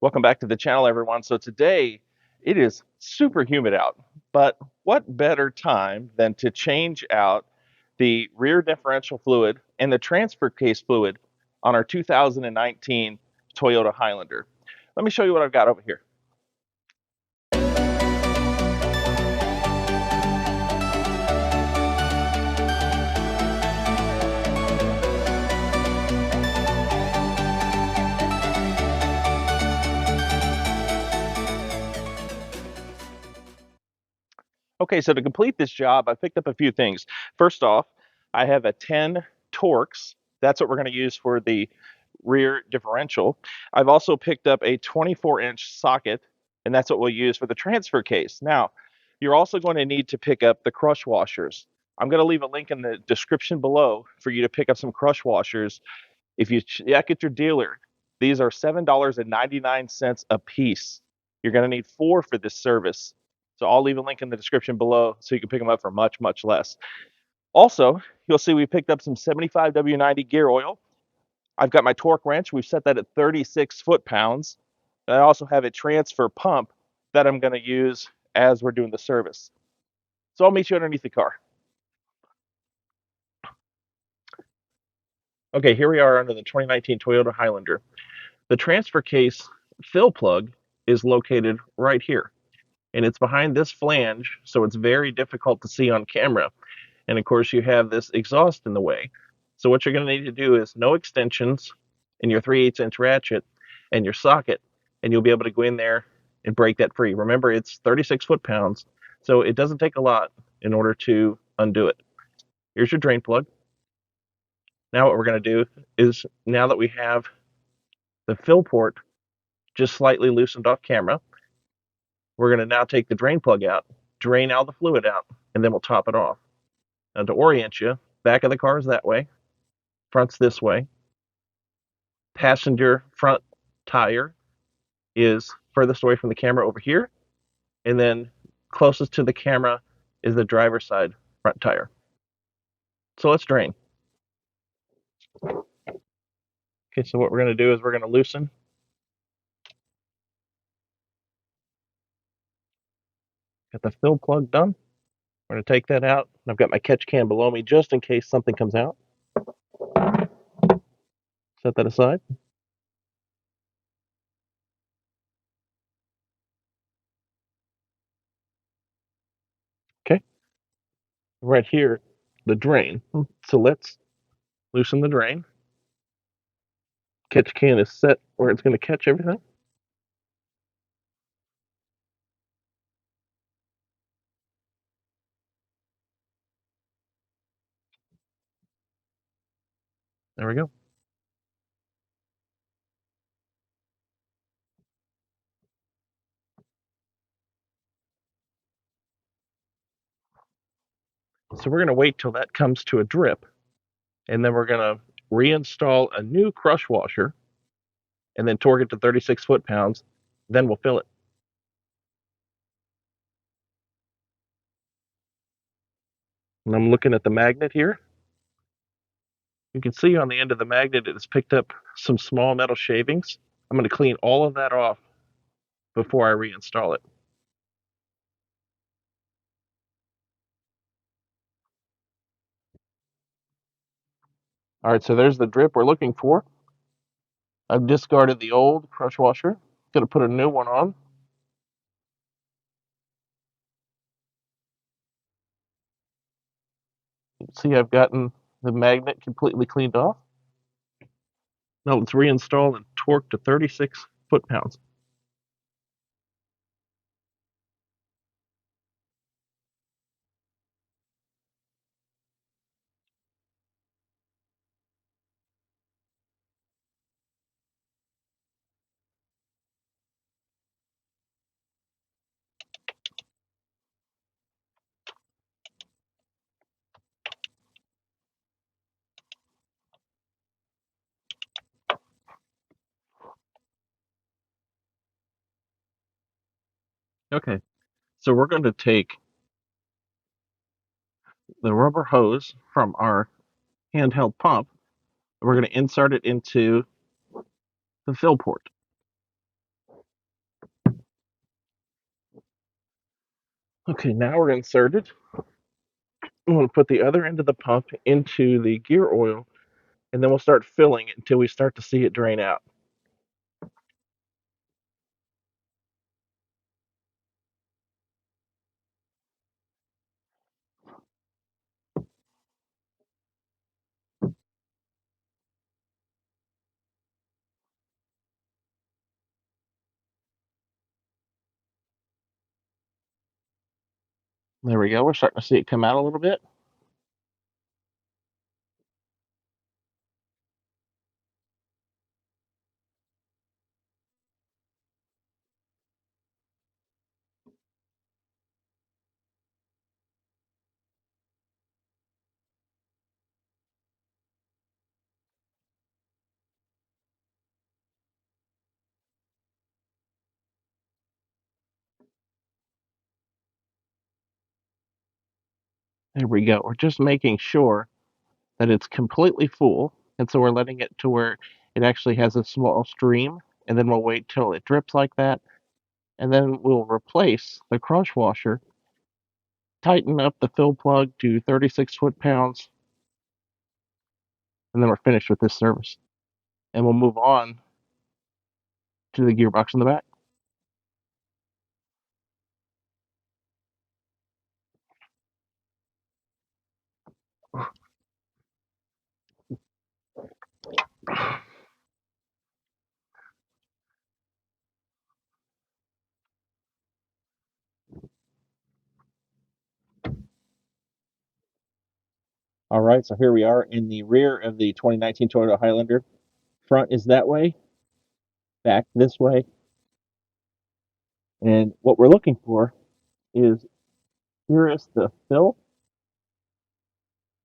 Welcome back to the channel, everyone. So today it is super humid out, but what better time than to change out the rear differential fluid and the transfer case fluid on our 2019 Toyota Highlander. Let me show you what I've got over here. Okay, so to complete this job, I picked up a few things. First off, I have a 10 Torx. That's what we're going to use for the rear differential. I've also picked up a 24-inch socket, and that's what we'll use for the transfer case. Now, you're also going to need to pick up the crush washers. I'm going to leave a link in the description below for you to pick up some crush washers. If you check at your dealer, these are $7.99 a piece. You're going to need 4 for this service. So I'll leave a link in the description below so you can pick them up for much, much less. Also, you'll see we picked up some 75W90 gear oil. I've got my torque wrench. We've set that at 36 foot-pounds. And I also have a transfer pump that I'm going to use as we're doing the service. So I'll meet you underneath the car. Okay, here we are under the 2019 Toyota Highlander. The transfer case fill plug is located right here, and it's behind this flange, so it's very difficult to see on camera. And of course, you have this exhaust in the way. So what you're going to need to do is no extensions in your 3/8-inch ratchet and your socket, and you'll be able to go in there and break that free. Remember, it's 36 foot-pounds, so it doesn't take a lot in order to undo it. Here's your drain plug. Now what we're going to do is, now that we have the fill port just slightly loosened off camera, we're going to now take the drain plug out, drain all the fluid out, and then we'll top it off. Now to orient you, back of the car is that way, front's this way. Passenger front tire is furthest away from the camera over here, and then closest to the camera is the driver's side front tire. So let's drain. Okay, so what we're going to do is we're going to loosen. Got the fill plug done. We're going to take that out. I've got my catch can below me just in case something comes out. Set that aside. Okay, right here, the drain. So let's loosen the drain. Catch can is set where it's going to catch everything. There we go. So we're going to wait till that comes to a drip, and then we're going to reinstall a new crush washer and then torque it to 36 foot-pounds. Then we'll fill it. And I'm looking at the magnet here. You can see on the end of the magnet it has picked up some small metal shavings. I'm going to clean all of that off before I reinstall it. All right, so there's the drip we're looking for. I've discarded the old crush washer. Going to put a new one on. You can see I've gotten the magnet completely cleaned off. Now let's reinstall and torque to 36 foot-pounds. Okay, so we're going to take the rubber hose from our handheld pump, and we're going to insert it into the fill port. Okay, now we're inserted. I'm going to put the other end of the pump into the gear oil, and then we'll start filling it until we start to see it drain out. There we go. We're starting to see it come out a little bit. There we go. We're just making sure that it's completely full, and so we're letting it to where it actually has a small stream, and then we'll wait till it drips like that, and then we'll replace the crush washer, tighten up the fill plug to 36 foot-pounds, and then we're finished with this service. And we'll move on to the gearbox in the back. All right, so here we are in the rear of the 2019 Toyota Highlander. Front is that way, back this way. And what we're looking for is, here is the fill.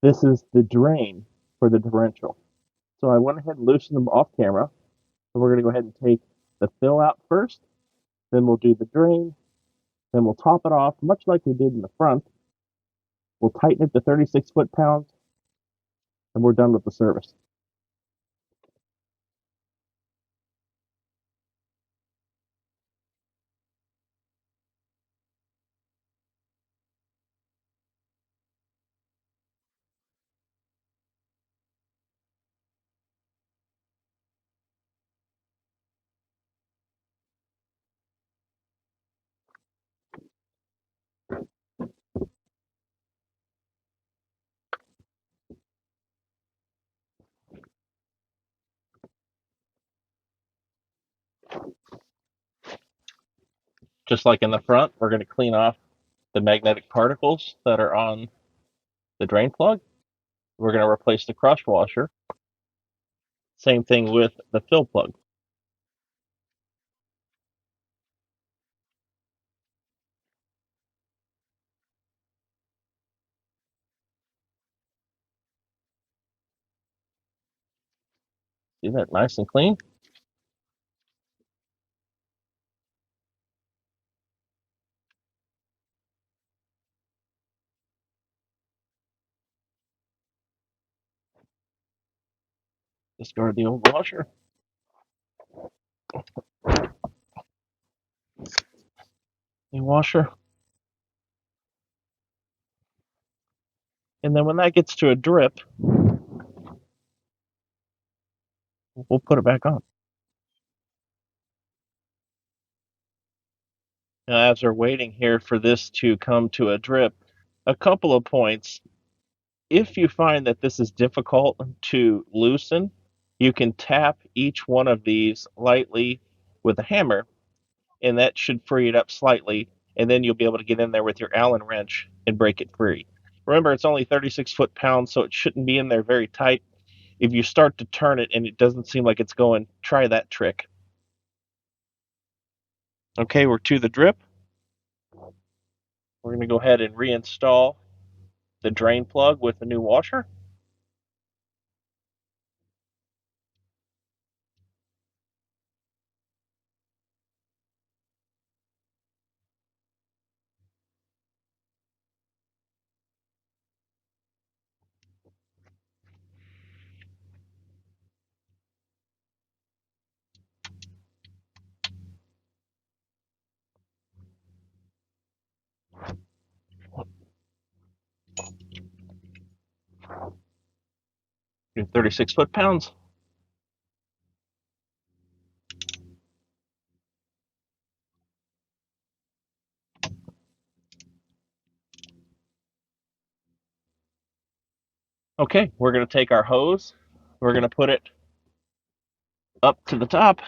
This is the drain for the differential. So I went ahead and loosened them off camera. So we're going to go ahead and take the fill out first. Then we'll do the drain. Then we'll top it off, much like we did in the front. We'll tighten it to 36 foot-pounds, and we're done with the service. Just like in the front, we're going to clean off the magnetic particles that are on the drain plug. We're going to replace the crush washer. Same thing with the fill plug. See that nice and clean? Discard the old washer. New washer. And then when that gets to a drip, we'll put it back on. Now, as we're waiting here for this to come to a drip, a couple of points. If you find that this is difficult to loosen, you can tap each one of these lightly with a hammer, and that should free it up slightly, and then you'll be able to get in there with your Allen wrench and break it free. Remember, it's only 36 foot-pounds, so it shouldn't be in there very tight. If you start to turn it and it doesn't seem like it's going, try that trick. Okay, we're to the drip. We're going to go ahead and reinstall the drain plug with the new washer. 36 foot-pounds. Okay, we're going to take our hose, we're going to put it up to the top,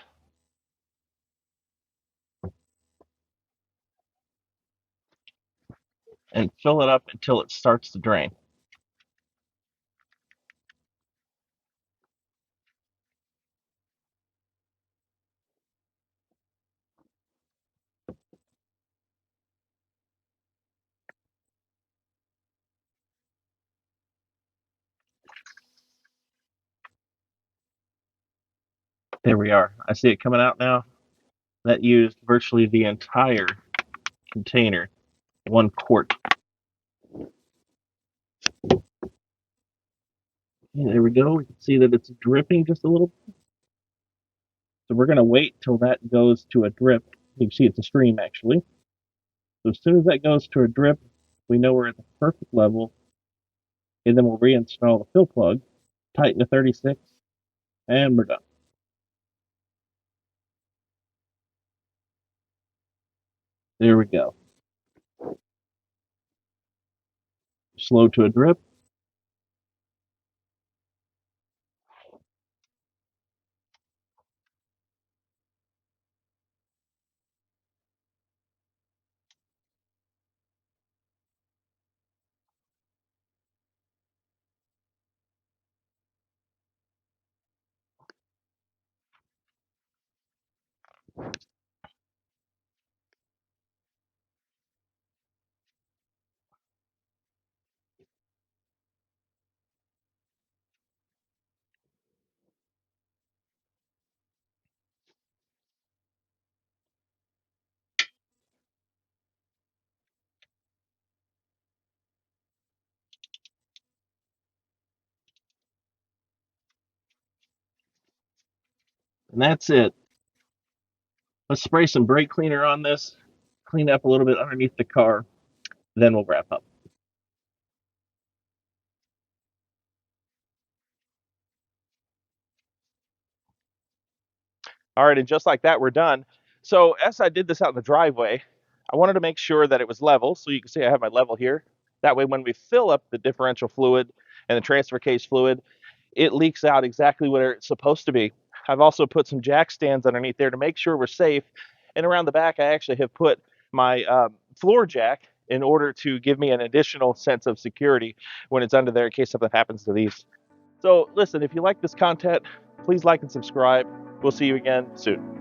and fill it up until it starts to drain. There we are. I see it coming out now. That used virtually the entire container, 1 quart. There we go. We can see that it's dripping just a little. So we're going to wait till that goes to a drip. You can see it's a stream actually. So as soon as that goes to a drip, we know we're at the perfect level. And then we'll reinstall the fill plug, tighten to 36, and we're done. There we go. Slow to a drip. And that's it. Let's spray some brake cleaner on this, clean up a little bit underneath the car, then we'll wrap up. All right, and just like that, we're done. So as I did this out in the driveway, I wanted to make sure that it was level. So you can see I have my level here. That way, when we fill up the differential fluid and the transfer case fluid, it leaks out exactly where it's supposed to be. I've also put some jack stands underneath there to make sure we're safe. And around the back, I actually have put my floor jack in order to give me an additional sense of security when it's under there in case something happens to these. So listen, if you like this content, please like and subscribe. We'll see you again soon.